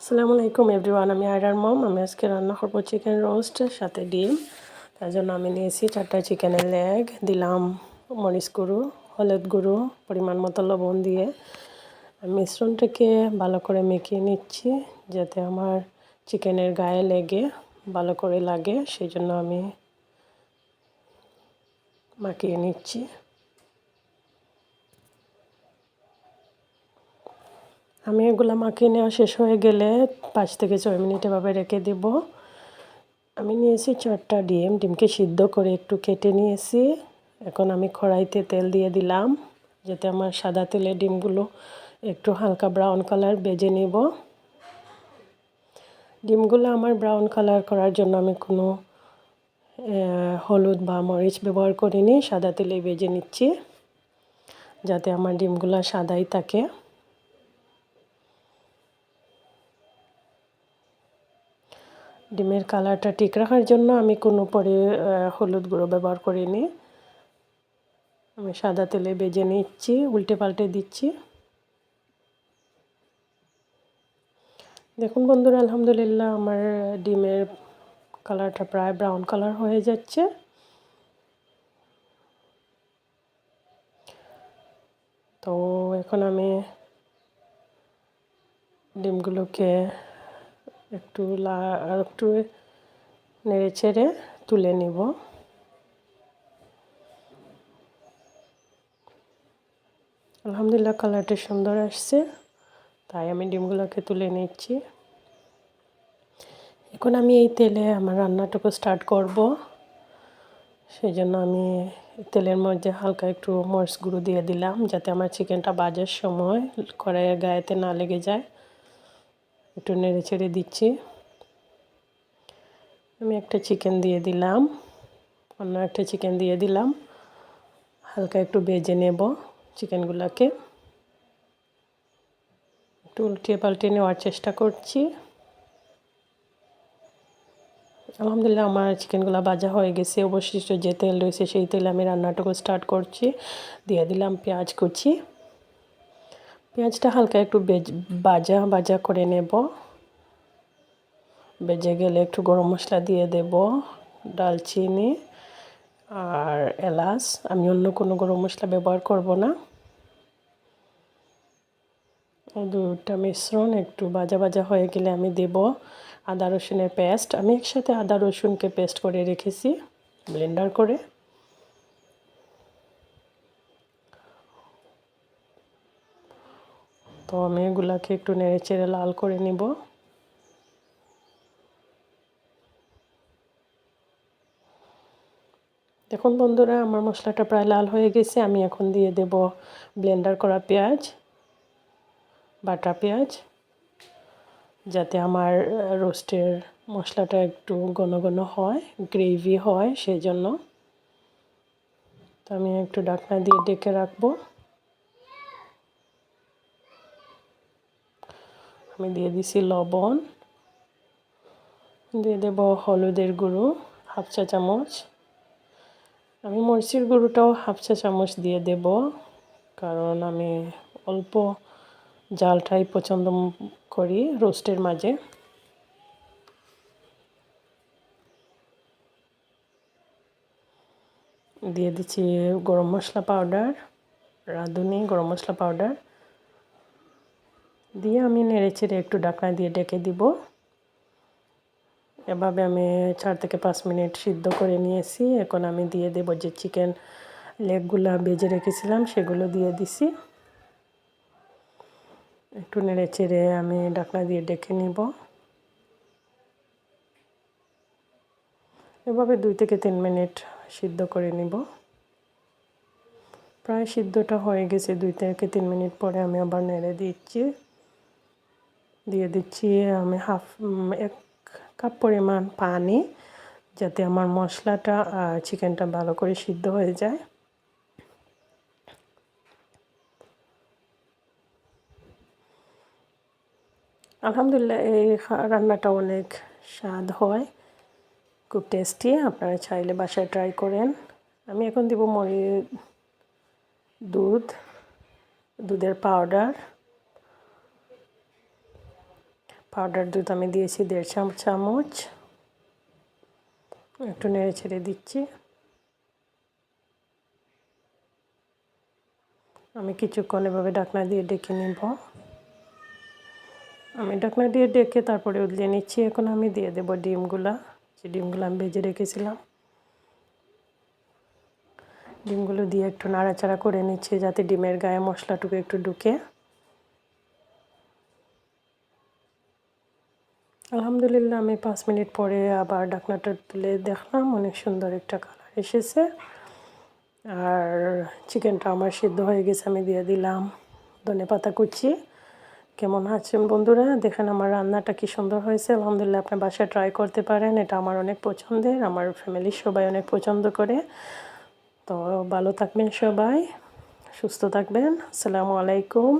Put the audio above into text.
আসসালামু আলাইকুম এভরিওয়ান, আমি আয়রার মম। আমি আজকে রান্না করবো চিকেন রোস্টের সাথে ডিম। তার জন্য আমি নিয়েছি 4টা চিকেনের লেগ, দিলাম মরিচ গুঁড়ো, হলুদ গুঁড়ো, পরিমাণ মতো লবণ দিয়ে মিশ্রণটাকে ভালো করে মেখে নিচ্ছি যাতে আমার চিকেনের গায়ে লেগে ভালো করে লাগে, সেই জন্য আমি মাখিয়ে নিচ্ছি। আমি এগুলো মাখিয়ে নেওয়া শেষ হয়ে গেলে 5 থেকে 6 মিনিট এভাবে রেখে দেব। আমি নিয়েছি 4টা ডিম, ডিমকে সিদ্ধ করে একটু কেটে নিয়েছি। এখন আমি কড়াইতে তেল দিয়ে দিলাম যাতে আমার সাদা তেলে ডিমগুলো একটু হালকা ব্রাউন কালার ভেজে নেব। ডিমগুলো আমার ব্রাউন কালার করার জন্য আমি কোনো হলুদ বা মরিচ ব্যবহার করিনি, সাদা তেলে ভেজে নিচ্ছি যাতে আমার ডিমগুলো সাদাই থাকে। ডিমের কালারটা ঠিক রাখার জন্য আমি কোনো পরে হলুদ গুঁড়ো ব্যবহার করিনি। আমি সাদা তেলে ভেজে নিচ্ছি, উল্টে পাল্টে দিচ্ছি। দেখুন বন্ধুরা, আলহামদুলিল্লাহ আমার ডিমের কালারটা প্রায় ব্রাউন কালার হয়ে যাচ্ছে। তো এখন আমি ডিমগুলোকে একটু নেড়ে চেড়ে তুলে নিব। আলহামদুলিল্লাহ কালারটা সুন্দর আসছে, তাই আমি ডিমগুলোকে তুলে নিচ্ছি। এখন আমি এই তেলে আমার রান্নাটুকু স্টার্ট করব। সেই জন্য আমি তেলের মধ্যে হালকা একটু মরিচ গুঁড়ো দিয়ে দিলাম যাতে আমার চিকেনটা ভাজার সময় কড়াইয়ের গায়েতে না লেগে যায়। একটু নেড়ে চেড়ে দিচ্ছি। আমি একটা চিকেন দিয়ে দিলাম, অন্য একটা চিকেন দিয়ে দিলাম। হালকা একটু ভেজে নেব চিকেনগুলোকে, একটু উল্টিয়ে পাল্টে নেওয়ার চেষ্টা করছি। আলহামদুলিল্লাহ আমার চিকেনগুলো ভাজা হয়ে গেছে। অবশিষ্ট যে তেল রয়েছে সেই তেলে আমি রান্নাটুকু স্টার্ট করছি। দিয়ে দিলাম পেঁয়াজ কুচি। পেঁয়াজটা হালকা একটু ভাজা করে নেব। ভেজে গেলে একটু গরম মশলা দিয়ে দেব, দারচিনি আর এলাচ। আমি অন্য কোনো গরম মশলা ব্যবহার করব না। দুটা মিশ্রণ একটু ভাজা হয়ে গেলে আমি দেব আদা রসুনের পেস্ট। আমি একসাথে আদা রসুনকে পেস্ট করে রেখেছি ব্লেন্ডার করে। তো আমি এগুলাকে একটু নেড়ে চেড়ে লাল করে নিব। দেখুন বন্ধুরা, আমার মশলাটা প্রায় লাল হয়ে গেছে। আমি এখন দিয়ে দেব ব্লেন্ডার করা পেঁয়াজ, বাটা পেঁয়াজ, যাতে আমার রোস্টের মশলাটা একটু ঘন ঘন হয়, গ্রেভি হয়, সেই জন্য। তো আমি একটু ঢাকনা দিয়ে ঢেকে রাখবো। আমি দিয়ে দিছি লবণ, দিয়ে দেব হলুদের গুঁড়ো 1/2 চা চামচ। আমি মরিচের গুঁড়োটাও 1/2 চা চামচ দিয়ে দেব, কারণ আমি অল্প জালটাই পছন্দ করি রোস্টের মাঝে। দিয়ে দিচ্ছি গরম মশলা পাউডার, রাঁধুনি গরম মশলা পাউডার দিয়ে আমি নেড়ে চেড়ে একটু ঢাকনা দিয়ে ঢেকে দিব। এভাবে আমি 4 থেকে 5 মিনিট সিদ্ধ করে নিয়েছি। এখন আমি দিয়ে দেব যে চিকেন লেগগুলো ভেজে রেখেছিলাম সেগুলো দিয়ে দিছি। একটু নেড়ে চেড়ে আমি ঢাকনা দিয়ে ঢেকে নিব। এভাবে 2 থেকে 3 মিনিট সিদ্ধ করে নিব। প্রায় সিদ্ধটা হয়ে গেছে। 2 থেকে 3 মিনিট পরে আমি আবার নেড়ে দিচ্ছি। দিয়ে দিচ্ছি আমি 1 কাপ পরিমাণ পানি, যাতে আমার মশলাটা আর চিকেনটা ভালো করে সিদ্ধ হয়ে যায়। আলহামদুলিল্লাহ এই রান্নাটা অনেক স্বাদ হয়, খুব টেস্টি। আপনারা চাইলে বাসায় ট্রাই করেন। আমি এখন দিব দুধের পাউডার পাউডার দুধ আমি দিয়েছি 1.5 চামচ। একটু নেড়ে ছেড়ে দিচ্ছি। আমি কিছুক্ষণ এভাবে ঢাকনা দিয়ে ডেকে নিব। আমি ঢাকনা দিয়ে ডেকে তারপরে উলিয়ে নিচ্ছি। এখন আমি দিয়ে দেব ডিমগুলা, যে ডিমগুলো আমি ভেজে রেখেছিলাম। ডিমগুলো দিয়ে একটু নাড়াচাড়া করে নিচ্ছি যাতে ডিমের গায়ে মশলাটুকু একটু ঢুকে। আলহামদুলিল্লাহ আমি 5 মিনিট পরে আবার ঢাকনাটা তুলে দেখলাম, অনেক সুন্দর একটা কালার এসেছে। আর চিকেনটা আমার সিদ্ধ হয়ে গেছে। আমি দিয়ে দিলাম ধনেপাতা কুচি। কেমন আছেন বন্ধুরা? দেখেন আমার রান্নাটা কি সুন্দর হয়েছে। আলহামদুলিল্লাহ আপনার বাসায় ট্রাই করতে পারেন। এটা আমার অনেক পছন্দের, আমার ফ্যামিলির সবাই অনেক পছন্দ করে। তো ভালো থাকবেন সবাই, সুস্থ থাকবেন। আসসালামু আলাইকুম।